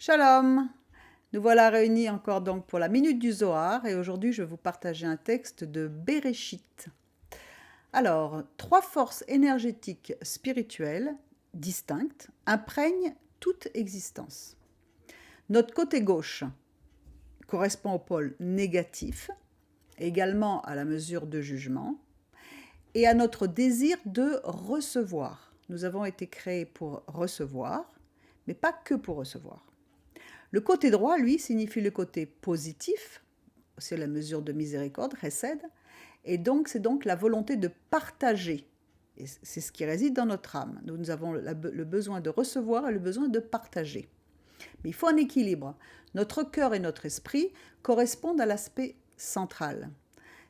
Shalom! Nous voilà réunis encore donc pour la Minute du Zohar et aujourd'hui je vais vous partager un texte de Bereshit. Alors, trois forces énergétiques spirituelles distinctes imprègnent toute existence. Notre côté gauche correspond au pôle négatif, également à la mesure de jugement, et à notre désir de recevoir. Nous avons été créés pour recevoir, mais pas que pour recevoir. Le côté droit, lui, signifie le côté positif, c'est la mesure de miséricorde, chesed, et donc c'est donc la volonté de partager. Et c'est ce qui réside dans notre âme. Nous avons le besoin de recevoir et le besoin de partager. Mais il faut un équilibre. Notre cœur et notre esprit correspondent à l'aspect central.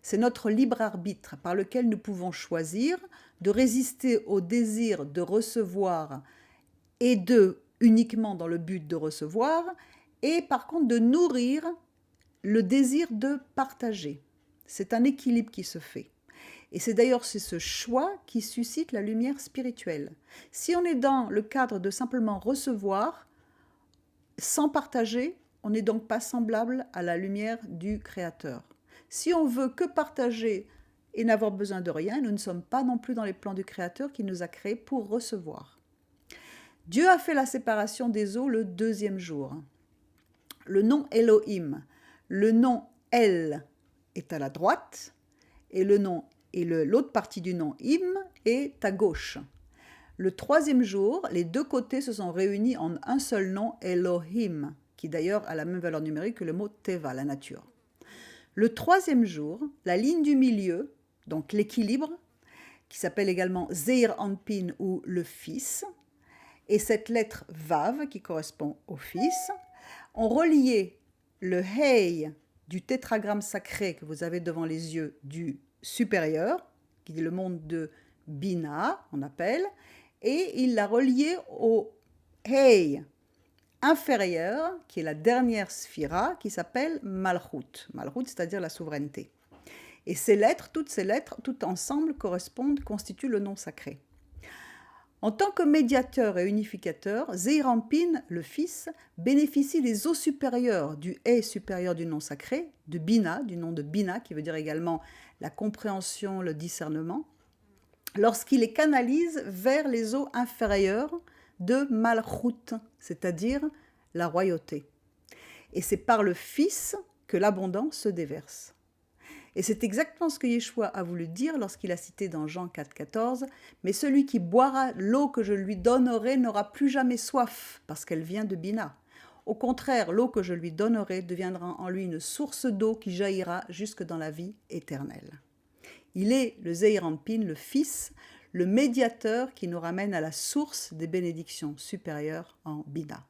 C'est notre libre arbitre par lequel nous pouvons choisir de résister au désir de recevoir et uniquement dans le but de recevoir, et par contre de nourrir le désir de partager. C'est un équilibre qui se fait. Et c'est d'ailleurs ce choix qui suscite la lumière spirituelle. Si on est dans le cadre de simplement recevoir, sans partager, on n'est donc pas semblable à la lumière du Créateur. Si on veut que partager et n'avoir besoin de rien, nous ne sommes pas non plus dans les plans du Créateur qui nous a créés pour recevoir. Dieu a fait la séparation des eaux le deuxième jour. Le nom Elohim, le nom El est à la droite et l'autre partie du nom Im est à gauche. Le troisième jour, les deux côtés se sont réunis en un seul nom, Elohim, qui d'ailleurs a la même valeur numérique que le mot Teva, la nature. Le troisième jour, la ligne du milieu, donc l'équilibre, qui s'appelle également Zeir Anpin ou le Fils, et cette lettre Vav, qui correspond au Fils, ont relié le Hei du tétragramme sacré que vous avez devant les yeux du supérieur, qui est le monde de Bina, on appelle, et il l'a relié au Hei inférieur, qui est la dernière sphira, qui s'appelle Malchut. Malchut, c'est-à-dire la souveraineté. Et toutes ces lettres, toutes ensemble, constituent le nom sacré. En tant que médiateur et unificateur, Zeir Anpin, le Fils, bénéficie des eaux supérieures du Hei supérieur du nom sacré, de Bina, du nom de Bina, qui veut dire également la compréhension, le discernement, lorsqu'il les canalise vers les eaux inférieures de Malchut, c'est-à-dire la royauté. Et c'est par le Fils que l'abondance se déverse. Et c'est exactement ce que Yeshua a voulu dire lorsqu'il a cité dans Jean 4,14 « Mais celui qui boira l'eau que je lui donnerai n'aura plus jamais soif, parce qu'elle vient de Bina. Au contraire, l'eau que je lui donnerai deviendra en lui une source d'eau qui jaillira jusque dans la vie éternelle. » Il est le Zeir Anpin, le Fils, le médiateur qui nous ramène à la source des bénédictions supérieures en Bina.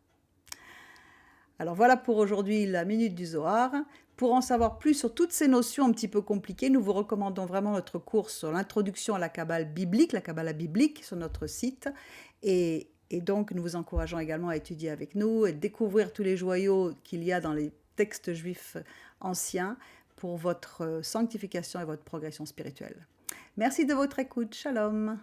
Alors voilà pour aujourd'hui la Minute du Zohar. Pour en savoir plus sur toutes ces notions un petit peu compliquées, nous vous recommandons vraiment notre cours sur l'introduction à la Kabbale biblique, la Kabbala biblique sur notre site. Et donc nous vous encourageons également à étudier avec nous et découvrir tous les joyaux qu'il y a dans les textes juifs anciens pour votre sanctification et votre progression spirituelle. Merci de votre écoute. Shalom.